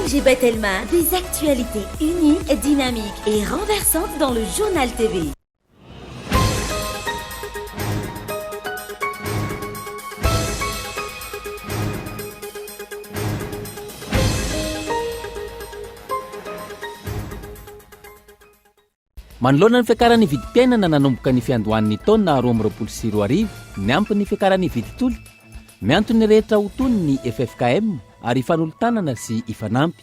Angie Bettelman, des actualités uniques, dynamiques et renversantes dans le Journal TV. Manoloana ny fiakaran'ny vidim-piainana nanomboka ny fiandohan'ny taona 2024 ny ampin'ny fiakaran'ny viditolo miantony rehetra ho tony ny FFKM ary ifanolotanana sy ifanampy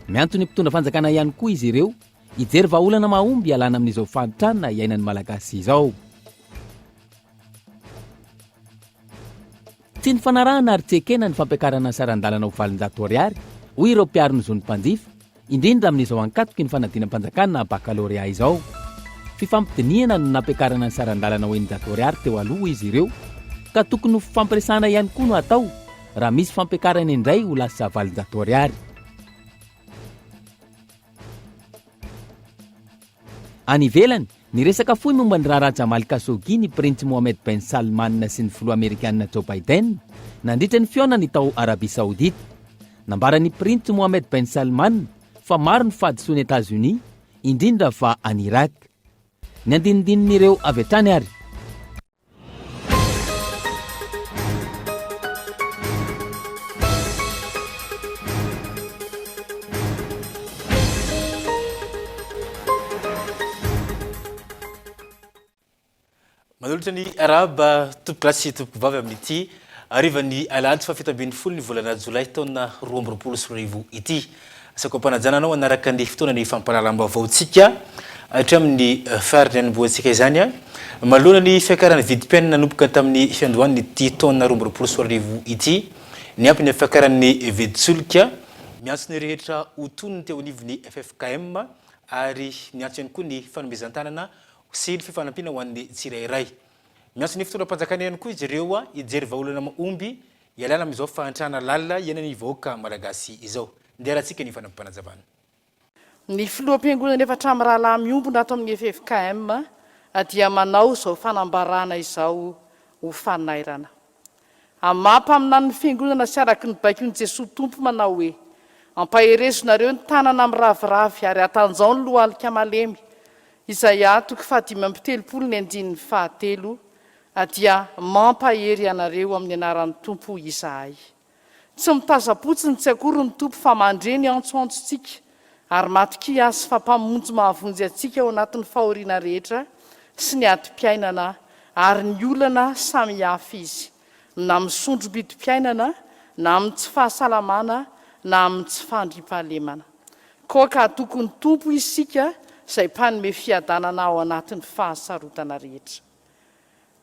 miantony mpitondra fanjakana ihany koa izy ireo hijery vahaolana mahomby alana amin'izao fantrana iainan'ny malagasy izao. Tsy ny fanarahana ary tsekena ny fampiakarana sarandalana ho 700 ariary hoy ireo mpiaro ny zony mpanjifa indrindra amin'izao ankatoky ny fanadinam-panjakana baccalauréat izao. Fifampidiniana no nampiakarana ny sarandalana ho 900 ariary teo aloha izy ireo ka tokony ho fampiresana ihany koa no atao raha misy fampiakarana indray ho lasa 700 ariary. Any ivelany ny resaka fohy momba ny Rara Jamal Khashoggi ny Prince Mohammed Ben Salman sy ny filoha Amerikanina Joe Biden nandritra ny fihaonany tao Arabia Saoudite. Nambaran'ny Prince Mohammed Ben Salman fa maro ny fahadisoan'ny États-Unis indrindra fa any Irak. Ny andinindin'ireo avy hatrany ary. Manolotra ny araba tompolasy tompovavy amin'ity arivan'ny alahady fa 7 ny volana Jolay taona 2024 ity. Asako ampanajana anaraka ny fotoana ny fampahalalam-baovaontsika hatramin'ny farany amboantsika izany manoloana ny fiakaran'ny vidim-piainana nanomboka tamin'ny fiandohan'ny ity taona 2024 ity ny ampiny fiakaran'ny viditsolika miantsony rehetra ho tonony teo anivon'ny FFKM ary miantso ihany koa ny fanomezan-tanana sy ny fifanampiana ho an'ny tsirairay. Miantsony fitondram-panjakana ihany koa izy ireo hijery vahaolana mahomby ialana amin'izao fahantrana lalina iainan'ny vahoaka malagasy izao. Nderatsika ny fanampanazavana. Ny filoham-piangonana efatra amin'ny rahalahy miombona ato amin'ny FFKM dia manao izao fanambarana izao ho fanairana. Amampaminany ny fiangonana sy araky ny baikon'i Jesosy Tompo manao hoe ampaherezonareo ny tanana amin'ny raviravy ary atanjao ny lohalika malemy. Isaia 5:7 dia mampahery anareo amin'ny anaran'ny Tompo Isaia. Tsy mitazapotsiny tsy akory ny Tompo fa mandreny antsoantsontsika ary matoki azy fampamonjy mahavonjy atsika ao anatin'ny fahoriana rehetra sy ny ati-piainana ary ny olana samy hafa izy na misondro bidim-piainana na amin'ny tsy fahasalamana na amin'ny tsy fandriam-pahalemana. Koa tokony Tompo isika izay mpanome fiadanana ao anatin'ny fahasarotana rehetra.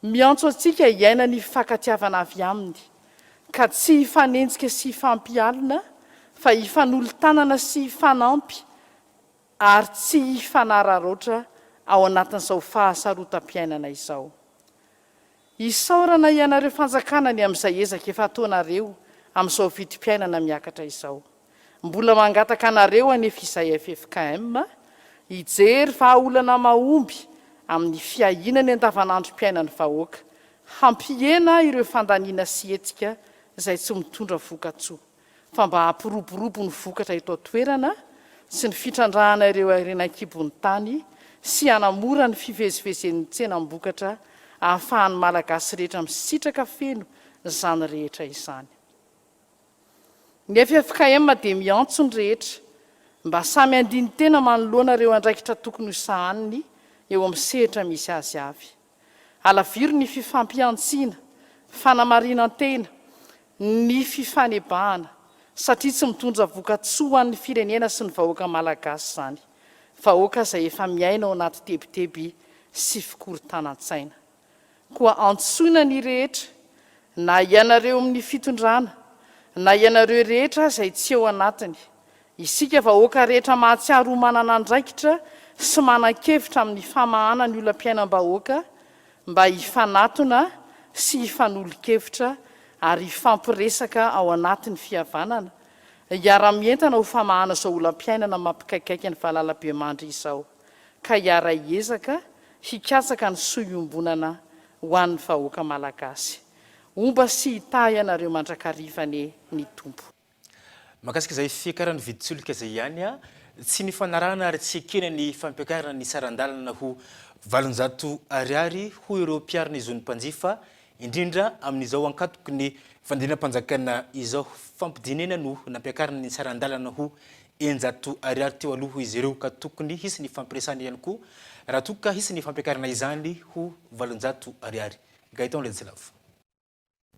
Miantso atsika iaina ny fankatiavana avy aminy ka tsy hifanenjika sy hifampialina fa hifanolo-tanana sy hifanampy ary tsy hifanararoatra ao anatin'izao fahasarotam-piainana izao. Isaorana ianareo fanjakana ny amin'izay ezaka efa ataonareo amin'izao vidim-piainana miakatra izao. Mbola mangataka anareo anefa izay FFKM hijery vahaolana mahomby amin'ny fiahinany andavanandrom-piainan'ny vahoaka, hampihena ireo fandaniana sy etika izay tsy mitondra vokatsoa, fa mba hampiroborobo ny vokatra eto toerana sy ny fitrandrahana ireo renan-kibon'ny tany sy hanamora ny fivezivezen'ny tsenam-bokatra ahafahan'ny malagasy rehetra misitraka feno izany rehetra izany. Ny FFKM dia miantso ny rehetra mba samy andiny tena manoloana ireo andraikitra tokony hosahaniny eo amin'ny sehatra misy azy avy. Alaviro ny fifampiantsiana, fanamarinan-tena, ny fifanebahana satria tsy mitondra vokatsoa ho an'ny firenena sy ny vahoaka malagasy izany. Vahoaka izay efa miaina ao anaty tebiteby sy fikorontanan-tsaina. Koa antsoina ny rehetra na ianareo amin'ny fitondrana na ianareo rehetra izay tsy eo anatiny. Isika vahoaka rehetra mahatsiaro ho manana andraikitra sy manan-kevitra amin'ny famahana ny olam-piainam-bahoaka mba hifanatona sy hifanolo-kevitra ary hifampiresaka ao anatin'ny fihavanana hiara-mientana ho famahana izao olam-piainana mampikaikaiky ny valalabe mandry izao ka hiara-hiezaka hikatsaka ny sohiombonana ho an'ny vahoaka malagasy. Omba sy hitahy ianareo mandrakarivany ny Tompo. Makasika izay fiakarany viditsolika izay ihany a tsy ny fanarahana ary tsy ekena ny fampiakarana ny sarandalana ho 700 ariary ho ireo mpiarina izony mpanjifa indrindra amin'izao ankatoky ny fandinam-panjakana izao fampidinena no nampiakarana ny sarandalana ho 100 ariary teo aloha izy ireo ka tokony hisy ny fampiresana ihany koa raha toka hisy ny fampiakarana izany ho 700 ariary. Gaëtan Ledselavo.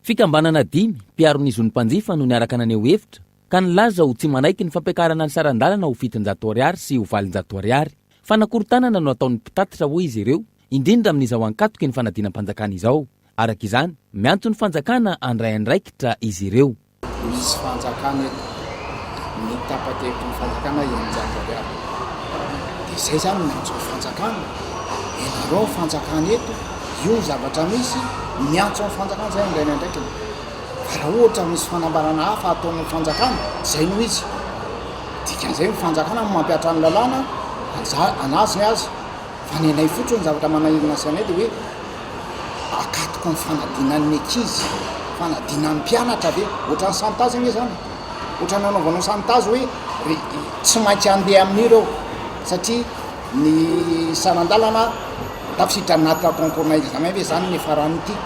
Fikambanana 5 mpiarona izony mpanjifa no niaraka naneho hevitra ka nilaza ho tsy manaiky ny fampiakarana ny sarandalana ho 700 ariary sy ho 400 ariary. Fanakorontanana no ataon'ny mpitatitra ho izy ireo indrindra amin'izao ankatoky ny fanadinam-panjakana izao. Araka izany, miantso ny fanjakana andray andraikitra izy ireo. Misy fanjakana eto ny tapatevitra ny fanjakana enjato ariary. Dia izay zany miantso ny fanjakana. Ianareo fanjakana eto, io zavatra misy miantso ny fanjakana zay andray andraikitra. Raha ohatra misy fanambarana hafa ataon'ny fanjakana, zay no izy. Dikan'izay ny fanjakana mampiatra ny lalàna, anazy azy. Fa ny anay fotsiny zavatra manahirana sy anay dia hoe akatoko ny fanadinan'ny ankizy, fanadinan'ny mpianatra ve, ohatran'ny santazy anie zany. Ohatran'ny nanaovanao santazy hoe tsy maintsy handeha amin'ireo satria ny sarandalana tafisitra anaty concours examen ve zany ny faran'ity.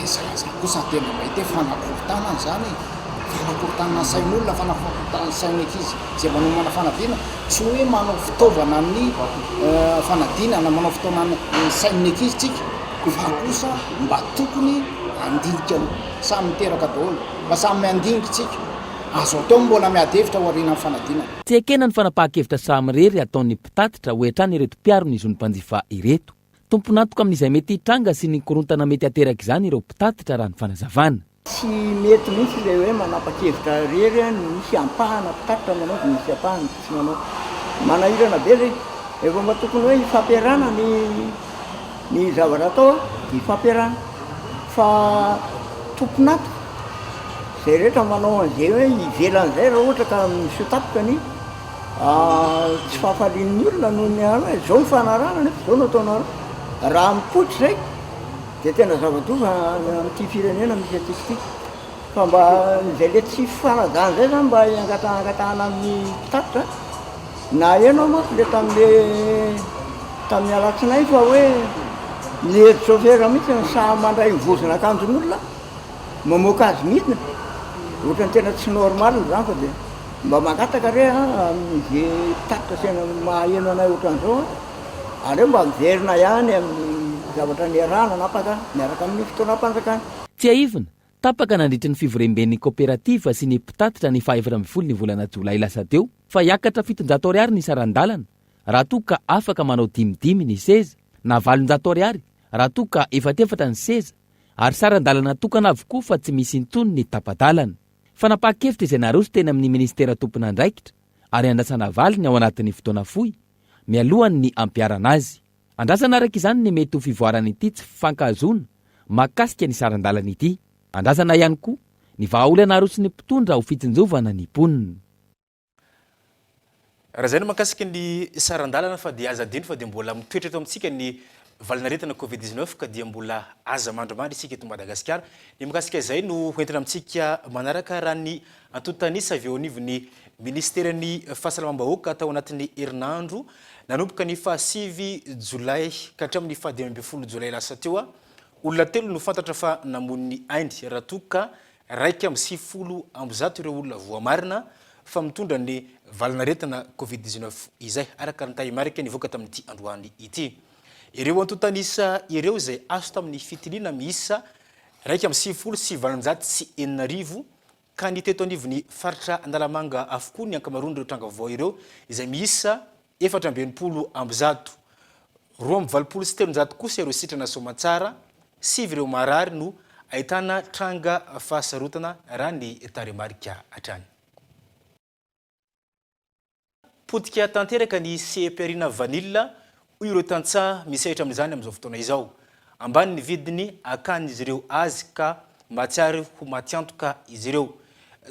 Zany kosa tena mahita fanakorontanana zany, fanakorontanana sain'olona, fanakorontanana sain'ny ankizy zay manomana fanadina, tsy hoe manao fitaovana ny fanadinana, manao fitaovana ny sain'ny ankizy tsika, fa kosa mba tokony andinika samy miteraka daholo, mba samy miandinika tsika. Azo atao mbola miadevitra ho ariana amin'ny fanadinana. Tsy ekena ny fanapahan-kevitra samirery ataon'ny mpitatitra ho hatrany ireto mpiarona izony mpanjifa ireto. Tomponatoka amin'izay mety hitranga sy ny korontana mety ateraka izany ireo mpitatitra raha ny fanazavana. Tsy mety mihitsy ilay hoe manapa-kevitra rery misy ampahana mpitatitra manao dia misy ampahana tsy manao. Manahirana be zay. Efa mba tokony hoe ifampiarana ny zavatra atao dia ifampiarana. Fa tomponatoka zay rehetra manao an'izay hoe ivelan'izay raha ohatra ka misy tapoka ny tsy fahafalian'ny olona noho ny hoe zao ny fanarahana nefa zao no ataonareo. Raha mipotry zay dia tena zava-doza amin'ity firenena misy atikity. Fa mba izay le tsy fanadana zay zany mba angatahana amin'ny mpitatitra. Na ianao manko le tamin'ny alatsinainy fa hoe nihery chauffeur mihitsy ny saha mandray mivozona akanjon'olona mamoaka azy midina. Ohatrany tena tsy normal zany fa dia mba mangataka re amin'izay mpitatitra tena maheno anay ohatran'izao aleo mba miverina ihany amin'ny zavatra niarahana napaka miaraka amin'ny fotoanam-panjakana. Tsy aivina, tapaka nandritry ny fivoremben'ny kooperativa sy ny mpitatitra ny 4 ny volana Jolay lasa teo fa hiakatra 700 ariary ny sarandalana raha toa ka afaka manao 5 ny seza na 700 ariary raha toa ka efatefatra ny seza ary sarandalana tokana avokoa fa tsy misy intony ny tapadalana. Fanapahan-kevitra izay naroso teny amin'ny ministera tompon'andraikitra ary andrasana valiny ao anatin'ny fotoana fohy mialohany ny ampiarana azy. Andrasana araka izany ny mety ho fivoarana ity tsy fifankahazona makasika ny sarandalana ity. Andrasana ihany koa ny vahaolana naroso ny mpitondra ho fitsinjovana ny mponina. Raha zay no makasika ny sarandalana fa dia aza adino fa dia mbola mitoetra eto amintsika ny valinaretina Covid-19 ka dia mbola aza mandrimandry isika eto Madagasikara. Ny makasika izay no hoentina amintsika manaraka raha ny antontanisa avy eo anivon'ny ministeran'ny fahasalamam-bahoaka tao anatin'ny herinandro nanomboka ny 5 Jolay ka hatramin'ny 10 Jolay lasa teo olona 3 no fantatra fa namon'ny Inde raha toka 1.100 ireo olona voamarina fa mitondra ny valinaretina Covid-19 izay araka ny tahimarika nivoaka tamin'ity androany ity. Ireo antontanisa ireo izay azo tamin'ny fitiliana miisa 1.100 sy 709 ka ny teto anivon'ny faritra Analamanga avokoa ny ankamaroany ireo tranga vaovao ireo izay miisa 420 ambizato 220 sy 300 kosa ireo sitrana somatsara 5 ireo marary no ahitana tranga fahasarotana raha ny taremarika hatrany. Potika tanteraka ny CPRina vanilla hoy ireo tantsaha misehatra amin'izany amin'izao fotoana izao. Ambany ny vidiny akany izy ireo azy ka matsiary ho matiantoka izy ireo.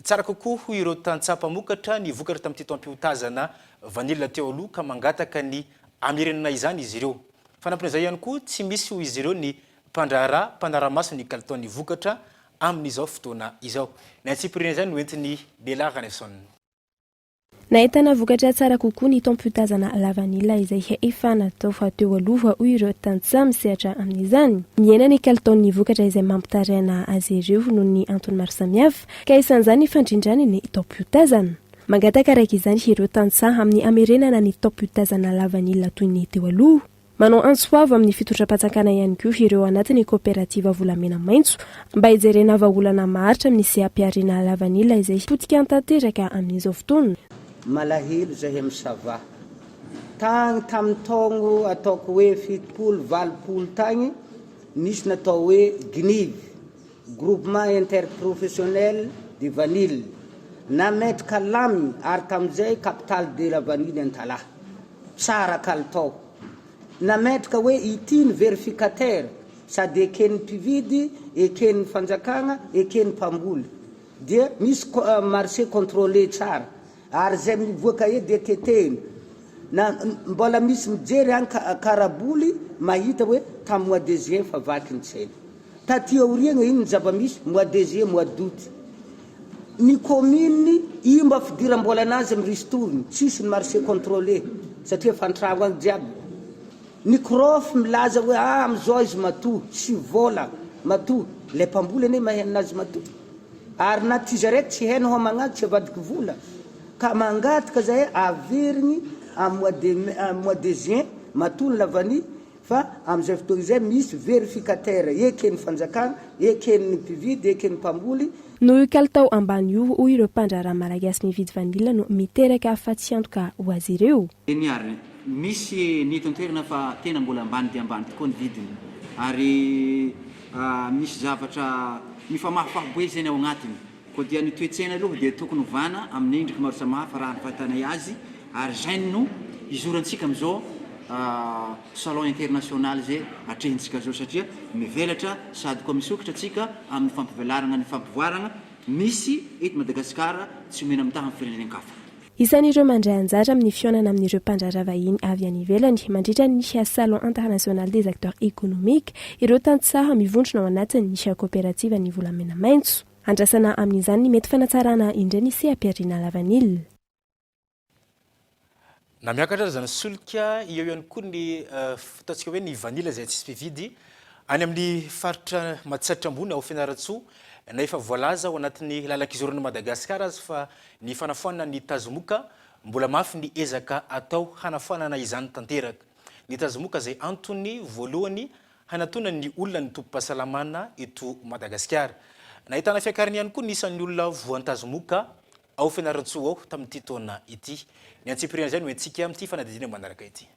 Tsara kokoa hoy ireo tantsaha mpamokatra ny vokatra tamin'ity taom-piotazana vanilla teo aloha ka mangataka ny amirenana izany izy ireo. Fanampin'izay ihany koa tsy misy hoy izy ireo ny mpanaramaso ny kalitaon'ny vokatra amin'izao fotoana izao. Ny antsipiriana zany noentiny Bela Raneson. Nahitana vokatra tsara kokoa ny taom-pitazana lavanila izay efa natao fa teo aloha hoy ireo tanitsaha misehatra amin'izany. Miaina ny kalitaon'ny vokatra izay mampitaraina azy ireo noho ny antony maro samihafa ka isan'izany fandrindrany ny taom-pitazana. Mangataka araka izany ireo tanitsaha amin'ny amerenana ny taom-pitazana lavanila toy ny teo aloha. Manao antsoavo amin'ny fitondram-patsakana ihany koa ireo anatin'ny kooperativa volamena maitso mba hijerena vahaolana maharitra amin'ny sehampiarina lavanila izay potika antanteraka amin'izao fotoana. Malahelo zahay misava tagny tamin'ny taogno ataoko hoe 70-80 tagny nisy natao hoe GNIV, groupement interprofessionnel de vanille, nametry kalamy ary tamin'izay capital de la vanille Antala tsara kalitao, nametraka hoe itiny verificateur sady eken'ny mpividy, eken'ny fanjakagna, eken'ny mpamboly dia misy marché contrôlé tsara ary zay mivoaka de teteny na mbola misy mijery any karaboly mahita hoe tamin'ny mois de juin fa vaky ny tsena taty aoriagna iny ny zava-misy mois de juin mois d'août ny commune io mba fidiram-bola anazy amin'ny ristoriny tsisy ny marché contrôlé satria fantragno agny jiaby. Ny krof milaza hoe amizao izy matoa sy vola matoa le mpamboly ane mahay anazy matoa ary na ty zarety tsy hainy ho magnaty tsy avadiky vola ka mangataka zay averigny mois de juin matony lavany fa amizay fotoana izay misy verificateur eken'ny fanjakana, eken'ny mpividy, eken'ny mpamboly. Noho kalitao ambany io hoy ireo mpandraharaha malagasy mividy vanila no miteraka afa-tsy antoka ho azy ireo. Niary misy ny tontoerana fa tena mbola ambany dia ambany tokoa ny vidiny ary misy zavatra mifamahafahaboe zany ao agnatiny koa dia ny toetsena aloha dia tokony vana amin'ny endriky maro samihafa raha ny fahatanay azy ary zay no izorantsika amizao salon international zay atrehintsika zao satria mivelatra sady koa misokatra atsika amin'ny fampivelarana ny fampivoarana misy eto Madagasikara tsy omena mitaha amin'ny firenenenkafa. Isan'ireo mandray anjara amin'ny fionana amin'ireo mpandraharaha vahiny avy any ivelany mandritra ny salon international des acteurs économiques ireo tantsaha mivondrona ao anatin'ny coopérative ny volamena maitso. Andrasana amin'izany ny mety fanatsarana indray ny sehampiarina lavanila. Na miakatra zany solika eo ihany koa ny fataontsika hoe ny vanila zay tsisy mpividy any amin'ny faritra matsatra ambony ao Fianaratsoa na efa voalaza ao anatin'ny lalank'izoran'ny Madagasikara azy fa ny fanafoanana ny tazomoka mbola mafy ny ezaka atao hanafoanana izany tanteraka. Ny tazomoka zay antony voalohany hanatona ny olona ny tompo-pahasalamana eto Madagasikara. Nahitana fiakarany ihany koa nisan'ny olona voan-tazomoka ao Fianaratsoa ao tamin'ity taona ity. Ny antsipiriana zay no entsika amin'ity fanadidina manaraka ity.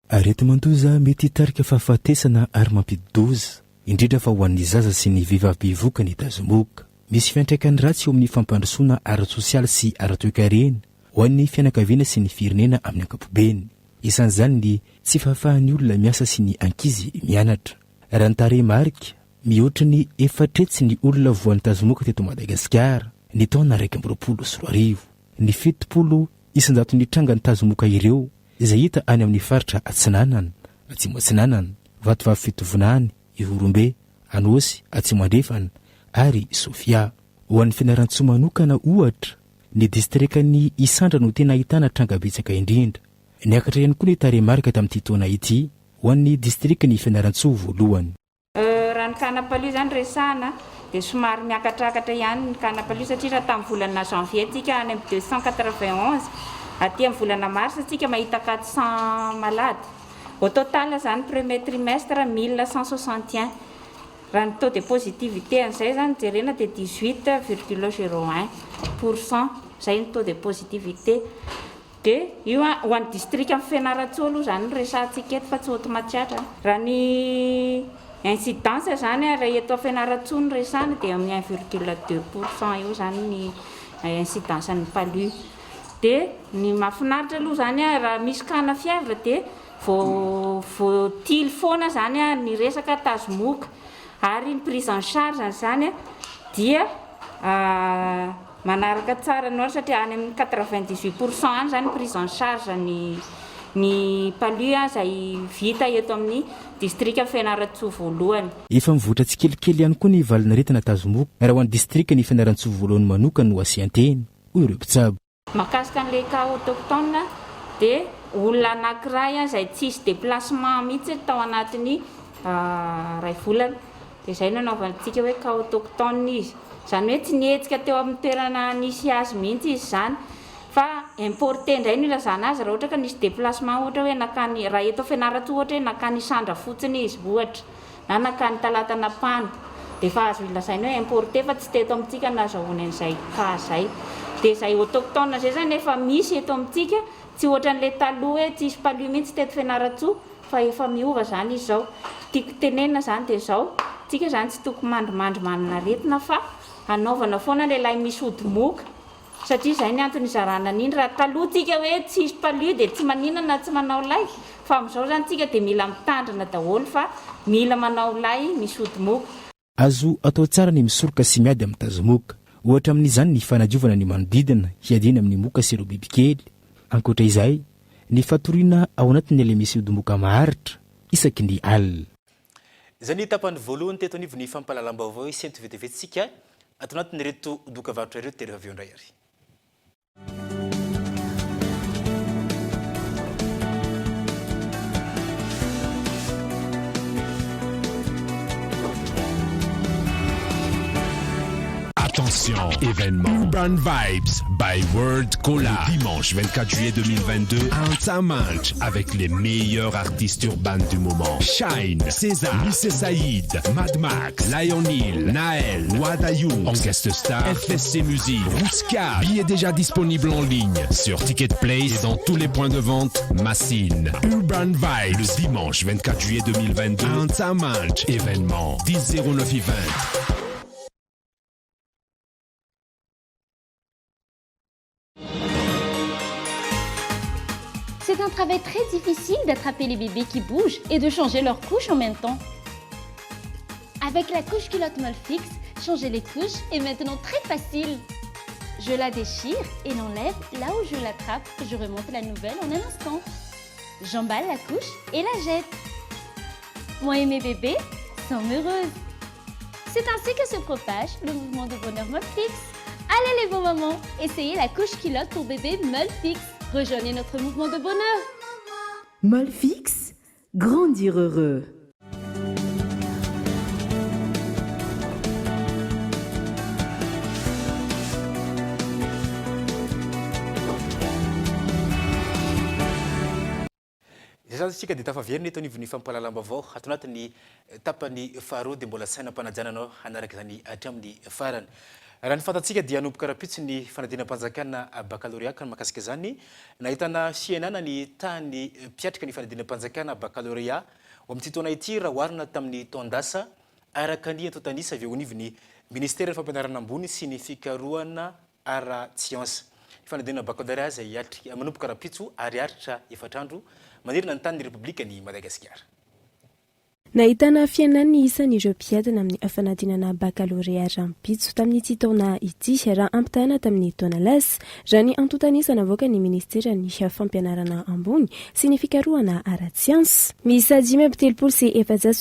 Arety mandoza mety hitarika fahafatesana ary mampidoza indrindra fa ho an'ny zaza sy ny vehivavy bevoka ny tazomoka. Misy fiantraikany ratsy eo amin'ny fampandrosoana ara-tsosialy sy ara-toe-karena ho an'ny fianakaviana sy ny firenena amin'ny ankapobeny. Isan'izany ny tsy fahafahan'ny olona miasa sy ny ankizy mianatra. Raha ny tarehimarika mihoatra ny efatretsy ny olona voan'ny tazomoka teto Madagasikara ny taona 2024. Ny 70 isanjato ny tranga ny tazomoka ireo izay hita any amin'ny faritra Atsinanana, Atsimo Atsinanana, Vatovavy Fitovonany, Ihorombe, Anosy, Atsimo Andrefana ary Sofia. Ho an'ny Fianaratsoa manokana ohatra ny distriktan'ny Isandra no tena ahitana tranga betsaka indrindra. Niakatra ihany koa ny tarehimarika tamin'ity taona ity ho an'ny distriktan'ny Fianaratsoa voalohany. Raha ny Kanapaloha zany resana dia somary miakatrakatra ihany ny Kanapaloha satria raha tamin'ny volana janvier tsika any amin'ny 291 aty amin'ny volana mars tsika mahita 400 malady. Au total zany premier trimestre 1161. Raha ny taux de positivité an'izay zany jerena dia 18,01%. Zay ny taux de positivité. Dia io ho an'ny district amin'ny Fianaratsoa aloha zany resantsika eto fa tsy automatsiatra. Raha ny incidence zany raha eto Fianaratsoa ny resana dia amin'ny 1,2% eo zany ny incidence ny palu. Dia ny mahafinaritra aloha zany raha misy kana fièvre dia voatily foana zany ny resaka tazomoka ary ny prise en charge zany dia manaraka tsara ny satria any amin'ny 98% any zany prise en charge ny ny palu zay vita eto amin'ny distrika Fianaratsoa voalohany. Efa mivoatra tsikelikely ihany koa ny valinaretina Tazomok raha ho an'ny distrika ny Fianaratsoa voalohany manokana no asianteny hoy ireo mpitsabo. Mahakasika an'ilay cas autochtone dia olona anankiray izay tsisy déplacement mihitsy tao anatin'ny ray volana dia izay nanaovantsika hoe cas autochtone izy. Izany hoe tsy nihetsika teo amin'ny toerana nisy azy mihitsy izy izany fa importé indray no ilazana azy raha ohatra ka nisy déplacement ohatra hoe nakany raha eto Fianaratsoa ohatra hoe nakany Sandra fotsiny izy ohatra na nakany Talatana Pano dia efa azo ilazaina hoe importé fa tsy teto amintsika nazahoany an'izay cas izay. Dia izay autochtone izay zany efa misy eto amintsika tsy ohatra n'ilay taloha hoe tsisy palu mihitsy teto Fianaratsoa fa efa miova zany izy izao. Tiako tenenina zany dia izao tsika zany tsy toko mandrimandry manana aretina fa anaovana foana lehilahy misy odi-moka satria izay ny antony izarana an'iny. Raha taloha tsika hoe tsisy palu dia tsy maninana tsy manao lay fa amin'izao zany tsika dia mila mitandrina daholo fa mila manao lay misy odi-moka. Azo atao tsara ny misoroka sy miady amin'ny Tazomoka. Ohatra amin'izany ny fanadiovana ny manodidina hiadiana amin'ny moka sy ireo bibikely. Ankoatra izay ny fatoriana ao anatin'ny ilay misy odi-moka maharitra isaky ny alina. Izany ny tapany voalohany teto anivy ny fampahalalam-baovao isento vetivetsika ato anatin'ny reto doka varotra ireo tery avy eo indray ary. Attention, événement Urban Vibes by World Cola. Le dimanche 24 juillet 2022 à Antamanch avec les meilleurs artistes urbains du moment. Shine, César, Lycée Saïd, Mad Max, Lionel, Naël, Wadayoum, en guest star, FSC Musique, Rouska. Billets déjà disponibles en ligne sur Ticketplace et dans tous les points de vente Massine. Urban Vibes le dimanche 24 juillet 2022 à Antamanch. Événement 10-09-20. C'est un travail très difficile d'attraper les bébés qui bougent et de changer leur couche en même temps. Avec la couche culotte Molfix, changer les couches est maintenant très facile. Je la déchire et l'enlève là où je l'attrape. Je remonte la nouvelle en un instant. J'emballe la couche et la jette. Moi et mes bébés sommes heureuses. C'est ainsi que se propage le mouvement de bonheur Molfix. Allez les beaux mamans, essayez la couche culotte pour bébé Molfix. Rejoignez notre mouvement de bonheur. Molfix, grandir heureux. Tsika dia tafaverina eto anivon'ny fampahalalam-baovao ato anatin'ny tapany faharoa dia mbola saina mpanajana hanaraka izany hatramin'ny farany. Raha ny fantatsika dia hanomboka rapitsy ny fanadinam-panjakana baccalauréat kan makasika izany nahitana fiainana ny tany mpiatrika ny fanadinam-panjakana baccalauréat ao amin'ity taona ity raha oharina tamin'ny taondasa araka ny antotanisa avy eo anivon'ny ministera ny fampianarana ambony sy ny fikarohana ara-tsiansa. Ny fanadinana baccalauréat izay manomboka rapitso ary aritra efatrandro manerina ny tany Repoblika ny Madagasikara. Nahitana fiainan'ny isan'ireo mpiadana amin'ny fanadinana baccalauréat rampitso tamin'ity taona ity raha ampitana tamin'ny taona lasa raha ny antotanisa navoaka ny ministera ny fampianarana ambony sy ny fikarohana ara-tsiansa. Miisa 5 sy 7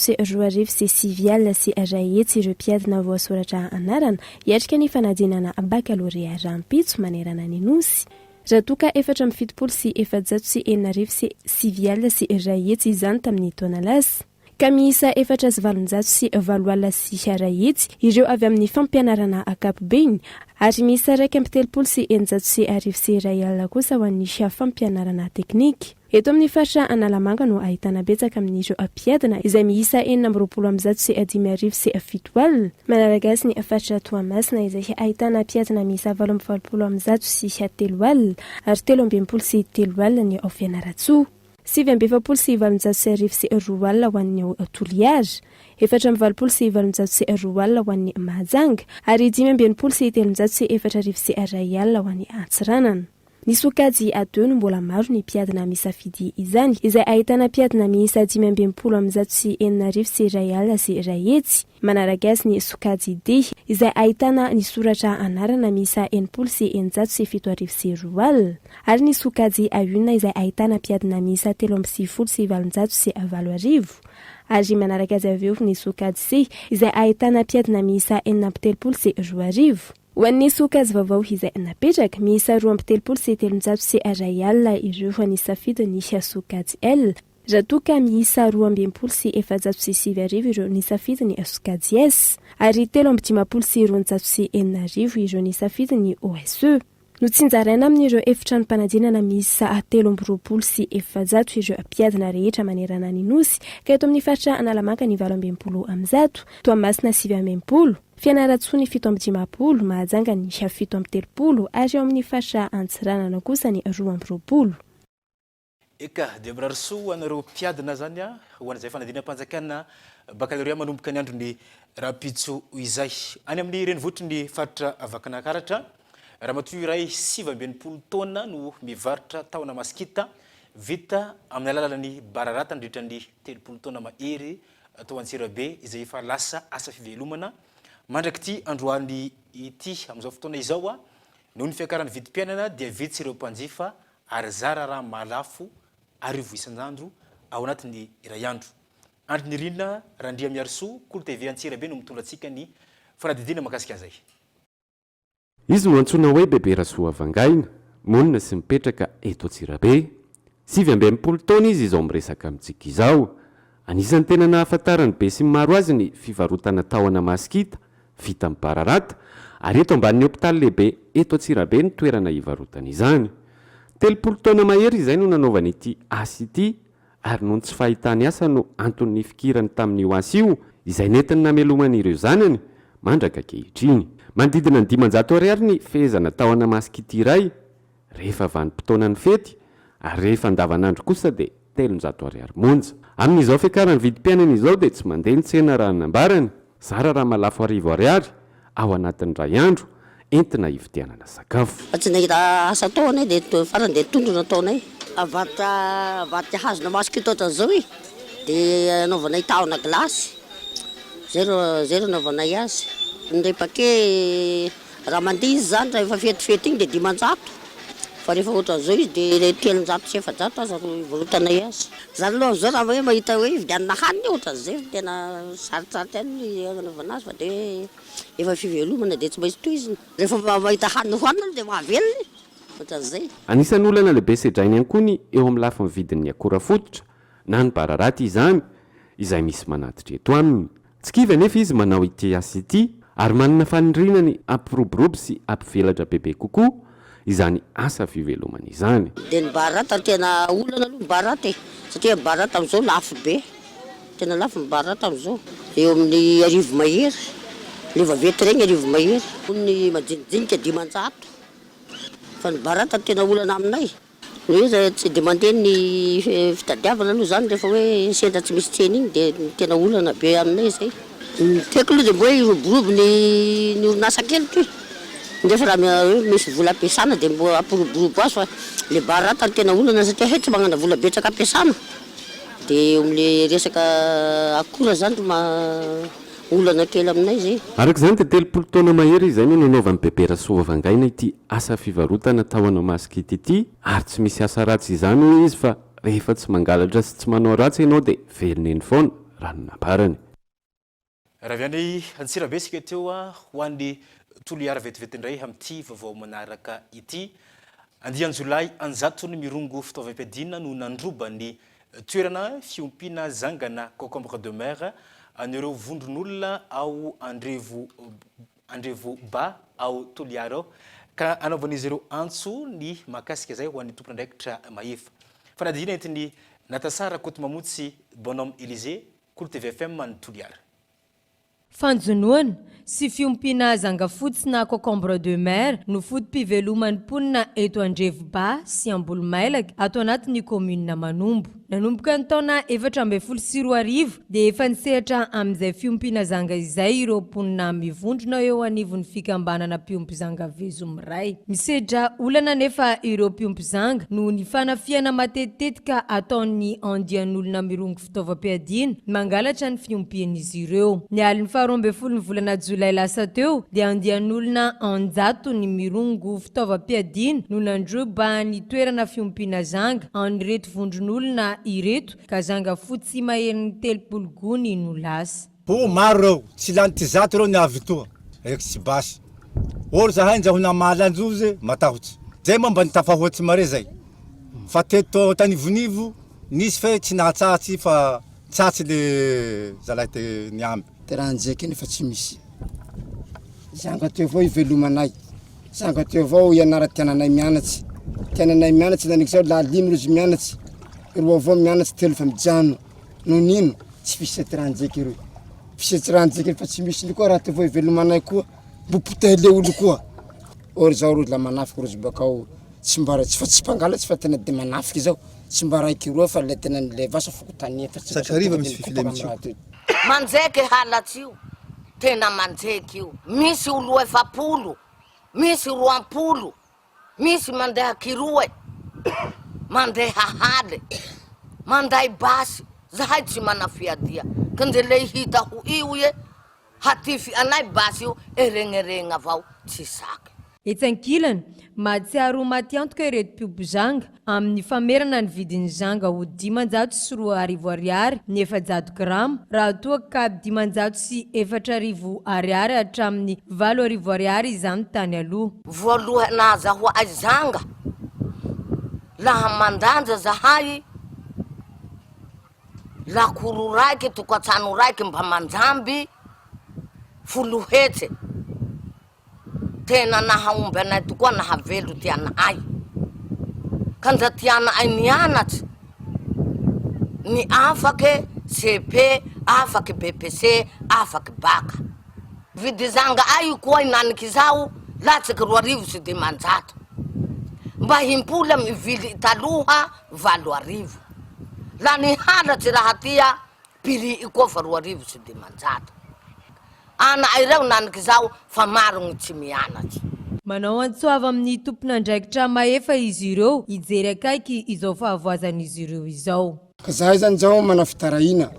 sy sivial sy ray hetsy ireo mpiadana voasoratra anarana hiatrika ny fanadinana baccalauréat rampitso manerana ny nosy. Raha toka 7 sy 7 sy 9 sy sivial sy ray hetsy izany tamin'ny taona lasa. Ka miisa 4 sy 7 sy ray hetsy ireo avy amin'ny fampianarana ankapobeny ary miisa 1 sy 9 sy 10 sy ray alina kosa ho an'ny fampianarana teknika. Eto amin'ny faritra Analamanga no ahitana betsaka amin'ireo mpiadana izay miisa 4 sy 5 sy 7 alina. Manaraka ny faritra Toamasina izay ahitana mpiadana miisa 8 sy 3 alina ary 13 sy 3 alina ny ao Fianaratsoa. 7 sy 7 sy 2 alina ho an'ny Toliara, 4 sy 7 sy 2 alina ho an'ny Mahajanga ary 5 sy 7 sy 4 sy ray alina ho an'ny Antsiranana. Ny sokajy ateo no mbola maro ny mpiadina misafidy izany, izay ahitana mpiadina miisa 540 sy 1,000 sy 1 hetsy. Manaraka azy ny sokajy D izay ahitana ny soratra anarana miisa 80 sy 907 sy 2 ary ny sokajy A1 izay ahitana mpiadina miisa 370 sy 700 sy 7 ary manaraka azy aveo ny sokajy C izay ahitana mpiadina miisa 430 sy 2 Ho an'ny sokajy vaovao izay napetraka miisa 230 sy 300 sy 1 ireo ho an'ny safidiny sokajy L. Raha toa ka miisa 220 sy 700 sy 7 ireo ny safidiny sokajy S ary 350 sy 200 sy 4 ireo ny safidiny OSE. No tsinjaraina amin'ireo efitranom-panadinana miisa 320 sy 700 ireo mpiadina rehetra manerana ny nosy ka eto amin'ny faritra Analamanga ny 220 amzato, Toamasina 720, Fianarantsoa ny 750, Mahajanga ny 730 ary eo amin'ny faritra Antsiranana kosa ny 220. Eka dia mirarisoa anareo mpiadina zany a ho an'izay fanadinam-panjakana bakalorea manomboka ny andro ny rapitso izay any amin'ny renivohitry ny faritra Vakinakaratra. Ramatoa iray 720 taona no mivarotra tahona masikita vita amin'ny alalan'ny bararata nandritra ny 30 taona mahery atao Antsirabe izay efa lasa asa fivelomana. Mandraka ity androany ity amin'izao fotoana izao a noho ny fiakaran'ny vidim-piainana dia vitsy ireo mpanjifa ary zara raha malafo arivo isan'andro ao anatin'ny iray andro. Andro ny rina Randria Miarisoa, Kolo TV Antsirabe no mitondra antsika ny fanadidina mahakasika an'izay. Izy no antsoina hoe bebe Rasoa Vangaina, monina sy mipetraka eto Antsirabe. 720 taona izy izao miresaka amintsika izao. Anisan'ny tena nahafantarany be sy maro azy ny fivarotana tahona masikita vita amin'ny bararata ary eto ambanin'ny hôpitaly lehibe eto Antsirabe ny toerana hivarotana izany. 30 taona mahery izay no nanaovany ity asa ity ary noho tsy fahitany asa no antony fikirany tamin'io asa io izay nentiny namelomany ireo zanany mandraka ankehitriny. Manodidina ny 500 ariary ny fehezana tahona masikita iray rehefa vanim-potoanan'ny fety ary rehefa andavanandro kosa dia 300 ariary monja. Amin'izao fiakaran'ny vidim-piainana izao dia tsy mandeha ny tsena raha nambarany, zara raha malafo 10 ariary ao anatin'ny ray andro entina hividianana sakafo. Tsy nahita asa taonay dia farany dia tondrona taonay. Avaty hazona masikita ohatran'izao dia anaovanay tahona glasy. Zero anaovanay azy. Ndray pake raha mandeha izy zany raha efa fetifety iny dia 500 fa rehefa ohatran'izao izy dia 300 sy 700 aza varotanay azy. Zany aloha amin'izao raha hoe mahita hoe vidianana hanina ohatran'izay tena sarotsarotra any anaovana azy fa dia efa fivelomana dia tsy maintsy toy izy. Rehefa mahita hanina hohanina dia mahavelona ohatran'izay. Anisan'ny olana lehibe sedrainy ihany koa ny eo amin'ny lafiny vidin'ny akora fototra na ny bararata izany izay misy manatitra eto aminy. Tsy kiva nefa izy manao ity asa ity ary manana fanindrinany ampiroborobo sy ampivelatra bebe kokoa izany asa fivelomana izany. Dia ny bararata tena olana aloha ny bararata satria ny bararata amin'izao lafo be. Tena lafo ny bararata amin'izao. Eo amin'ny 1000 mahery. Ilay vaventy regny 1000 mahery. Ny majinijinika 500. Fa ny bararata tena olana aminay. Hoe tsy dia mandeha ny fitadiavana aloha zany rehefa hoe sendra tsy misy tsena iny dia tena olana be aminay izay. Teko aloha dia mbo hoe iroborobo ny orinasa kely toy. Nefa raha misy vola ampiasana dia mbo ampiroborobo azy fa ilay bararata tena olana satria tsy magnana vola betsaka ampiasana. Dia amin'ilay resaka akora zany olana kely aminay izay. Araka izany dia 30 taona mahery izay no nanaovan'ny bebe Rasoa Vangaina ity asa fivarotana tahona masikita ity ary tsy misy asa ratsy izany hoy izy fa rehefa tsy mangalatra sy tsy manao ratsy ianao dia velona eny foana raha ny nambarany. Raha viany Antsirabe sika teo ho an'ny toliara vetivety indray amin'ity vaovao manaraka ity. 9 Jolay anjatony mirongo fitaovam-piadiana no nandrobany toerana fiompiana zangana concombre de mer an'ireo vondron'olona ao Andrevo Ba ao Toliara ka anaovan'izy ireo antso ny mahakasika zay ho an'ny tompon'andraikitra Mahefa. Fanadina entiny Natasara Kotomamotsy Bonhomme Élysée, Kolo TV FM ny Toliara. Fanjonoana sy fiompiana zanga fotsy na concombre de mer no fotom-piveloman'ny mponina eto Andrevo Ba sy Ambolomailaka ato anatin'ny commune Manombo. nanomboka ny taona 2014 dia efa nisehatra amin'izay fiompiana zanga izay ireo mponina mivondrona eo anivon'ny fikambanana mpiompy zanga Vezomiray. Misedra olana nefa ireo mpiompy zanga no ny fanafiana matetetika ataon'ny andian'olona mirongo fitaovam-piadiana mangalatra ny fiompian'izy ireo. Ny aliny 12 ny volana Jolay lasa teo dia andian'olona 100 ny mirongo fitaovam-piadiana no nandroba ny toerana fiompiana zanga an'ireto vondron'olona ireto ka zanga fotsy maherin'ny 30 gony no lasa. Po maro reo tsy lany ty zato reo ny avy toa eky tsy basy olo zahay njahona mahalanjozy matahotsy zay mamba nitafahoatsy mare zay fa teto tanivonivo nisy fe tsy nahatsatsy fa tsatsy le zalahy te niamby te raha njeky nefa tsy misy zanga teo avao ivelomanay zanga teo avao ianara-tiananay mianatsy tiananay mianatsy nanik zao lalimy rozy mianatsy ro avao mianatsy telo fa mijano no nino tsy fisety raha njeky ireo fisety raha njeky fa tsy misy ny koa raha teo avao ivelomanay koa bopotele olo koa ory zao rozy la manafiky rozy bakao tsy mbara tsy fa tsy mpangalatsy fa tena de manafiky zao tsy mba raiky roa fa le tena le vasa fokotania fa sakariva misy fifilemitsio manjeky halatsy io tena manjeky io misy olo 70 misy 20 misy mandeha kiroe mandeha hale manday basy zahay tsy manafiadia kande le hita ho io ye hatify anay basy io eregneregna avao tsy saky. Etsankilana mahatsiaro matiantoka ireto mpiompy zanga amin'ny famerana ny vidin'ny zanga ho 504 ariary ny 700 grama raha toa ka 504 ariary hatramin'ny 4 ariary izany tany aloha. Voalohana zahoay zanga laha mandanja zahay lakoro raiky tokatrano raiky mba manjamby 10 hetse tena nahaomby anay tokoa nahavelo tianay kanja tianay nianatsy ny afaky CP afaky BPC afaky baka vidy zanga ay koa inaniky zao latsaky 2 sy 500 mba himpola mivily taloha 4 la ny halatsy raha tia piri koa fa 2 sy 500 ana ireo naniky zao fa maro gny tsy mianatsy. Manao antsoava amin'ny tompon'andraikitra maefa izy ireo ijery akaiky izao fahavoazan'izy ireo izao. Ka zahay zany zao mana fitarahina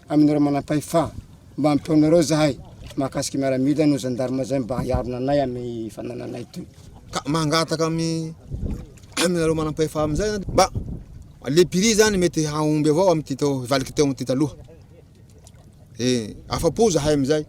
amin'ireo manam-pahefa mba ampiaonareo zahay mahakasiky miaramila no zandarima zay mba hiarona anay amin'ny fanananay toy. Ka mangataka aminareo manam-pahefa amizay mba le piri zany mety haomby avao amin'ny tito vality teo amin'ny titaloha. Afapo zahay amizay.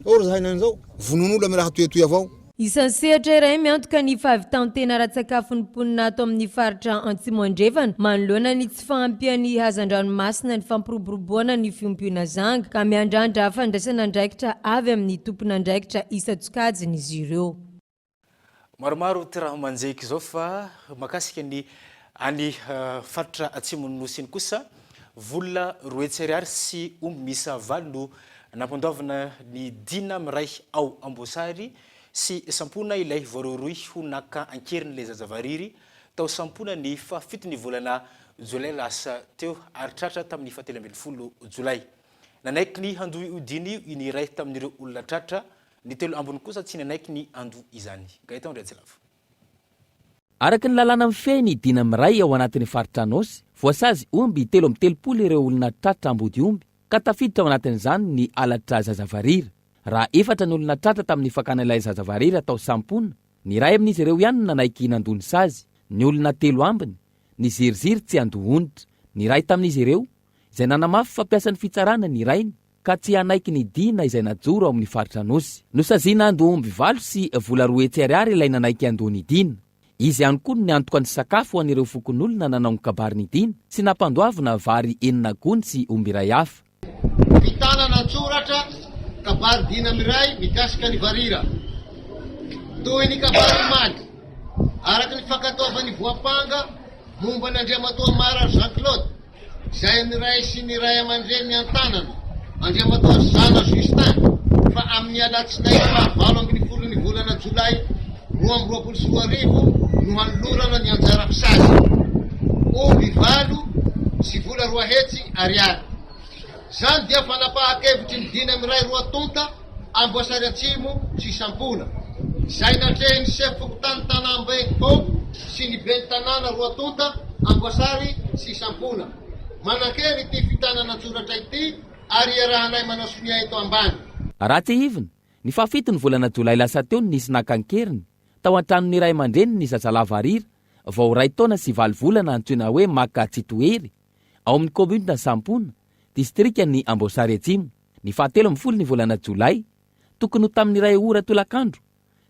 Oro zahay nanzao vonon'olo amin'ny raha toetoy avao. Isan'ny sehatra iray miantoka ny fahavitantena ara-tsakafon'ny mponina ato amin'ny faritra Antsimondrevana manoloana ny tsy fahampian'ny hazan-dranomasina ny fampiroboroboana ny fiompiana zanga ka miandrandra fandraisana andraikitra avy amin'ny tompon'andraikitra Isa-Tsokajiny izy ireo. Maromaro ty raha manjeky zao fa makasika ny any faritra Atsimon'ny Nosiny kosa vola 2 ariary sy omby misa 4 no nampandovana ny dina miray ao Ambosary sy sampona ilay voaroaroy ho naka ankeriny le zazavariry tao sampona ny fafito ny volana Jolay lasa teo ary tratra tamin'ny 17 Jolay. Nanaiky ny handoy udiny ny iray tamin'ireo olona tratra ny telo ambony kosa tsy nanaiky ny andoy izany. Gaetan Retselavo. Araky ny lalàna mifehy ny dina miray ao anatin'ny faritra Anosy, voasazy omby 13 ireo olona tratra ambody omby ka tafiditra ao anatin'izany ny alatra zazavariry. Raha 4 ny olona tratra tamin'ny fakana ilay zazavariry atao sampona, ny ray amin'izy ireo ihany nanaiky nandony sazy, ny olona 3 ambiny, ny ziriziry tsy andohonitra, ny ray tamin'izy ireo, izay nanamafy fampiasan'ny fitsarana ny rainy, ka tsy hanaiky ny dina izay najoro ao amin'ny faritra Anosy. Nosazina andohomby 4 sy vola 2 ariary ilay nanaiky andony dina. Izy ihany koa ny antoka ny sakafo ho an'ireo fokon'olona nanao ny kabary ny dina sy nampandoavina vary 9 gony sy omby ray hafa. Vitana natsoratra kabary dina miray mikasika ny varira toy ny kabary maly araky ny fankataovan'ny voapanga momba ny Andriamatoa Mara Jean-Claude zay ny ray sy ny ray aman-dreny ny antanana Andriamatoa Zana Justin fa amin'ny alatsinainy 9 ny volana Jolay 2024 no hanolorana ny anjara pisazy omby 4 sy vola roa hetsy ariary zany dia fanapahan-kevitry ny dimy amy ray roa tonta Amboasary Atsimo sy Sampona zay natrehy ny sefokotany tanàmbaeko sy ny ben'ny tanàna roa tonta Amboasary sy Sampona manan-kery ty fitanana tsoratra ity ary iarahanay manao sonia eto ambany. Raha tsy hiviny ny fafito ny volana jolay lasa teo nisy nakankeriny tao an-tranon'ny ray aman-dreny ny zazalavarira vao ray taona sy 9 volana antsoina hoe maka tsitoery ao amin'ny komuna Sampona distrika ny Amboasary Atsimo. Ny 17 ny volana jolay tokony ho tamin'ny ray ora tolakandro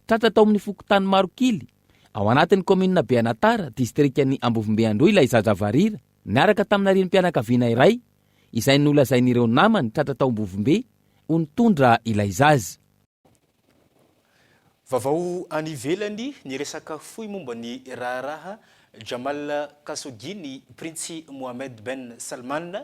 tratra tao amin'ny fokotany Marokily ao anatin'ny komuna Beanatara distrika ny Ambovimbeandro ilay zazavarira niaraka tamina renim-pianakaviana iray izay nolazain'ireo namany tratra tao Ambovimbe ho nitondra ilay zaza. Vavao any ivelany ny resaka fohy momba ny raharaha Jamal Khashoggi ny Prince Mohammed Ben Salman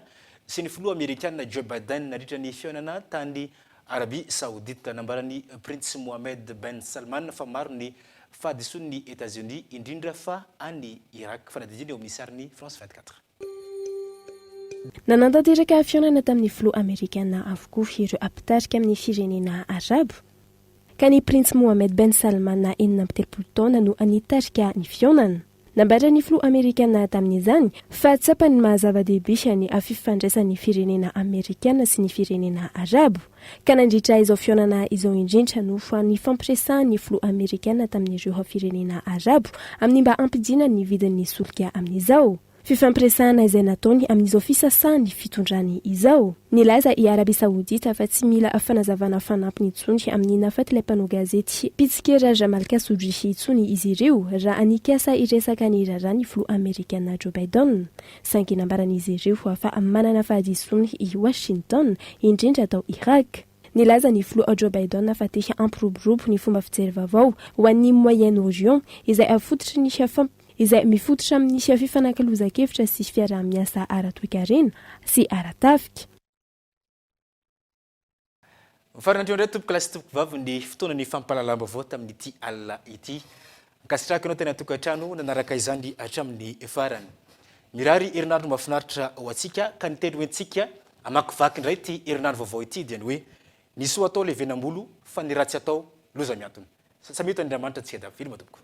sy ny filoha Amerikana Joe Biden nandritra ny fihaonana tany Arabie Saoudite. Nambarany Prince Mohammed Ben Salman fa maro ny fahadisoan'ny États-Unis indrindra fa any Irak. Fanadidiny eo amin'ny sariny France 24. Nanantanteraka fihaonana tamin'ny filoha Amerikana avokoa ireo ampitarika amin'ny firenena Arabo. Ka ny Prince Mohammed Ben Salman na 70 taona no anitarika ny fihaonana. Nambara ny filoha Amerikana tamin'izany fa tsapany mahazava-dehibe ny afifandraisan'ny firenena Amerikana sy ny firenena Arabo. Ka nandritra izao fihaonana izao indrindra no fa ny fampiresahan'ny filoha Amerikana tamin'ireo firenena Arabo amin'ny mba ampidina ny vidin'ny solika amin'izao. Fifampiresahana izay nataony amin'izao fisasahan'ny fitondrany izao. Nilaza i Arabie Saoudite fa tsy mila fanazavana fanampiny intsony amin'ny nafaty mpanao gazety pitsikera Jamal Khashoggi intsony izy ireo raha anikasa iresaka ny raharaha ny filoha Amerikana Joe Biden. Saingy nambaran'izy ireo fa manana fahadisony i Washington indrindra tao Irak. Nilaza ny filoha Joe Biden fa te hampiroborobo ny fomba fijery vaovao ho an'ny Moyen-Orient izay mifototra amin'ny fifanankalozan-kevitra sy fiaraha-miasa ara-toekarena sy ara-tafika. Farany ndray tompoka lasy tompoka vavy ny fotoana ny fampalalamba vao tamin'ity alina ity. Mikasitraka ianao tena tokantrano nanaraka izany hatramin'ny farany. Mirary herinandro mahafinaritra ho antsika ka ny teny hoentsika amakivaky indray ity herinandro vaovao ity dia ny hoe ny soa atao levenam-bolo fa ny ratsy atao loza miantony. Samito Andriamanitra tsika davily matompoko.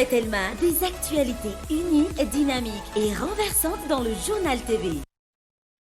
Telma, des actualités unies, dynamiques et renversantes dans le journal TV.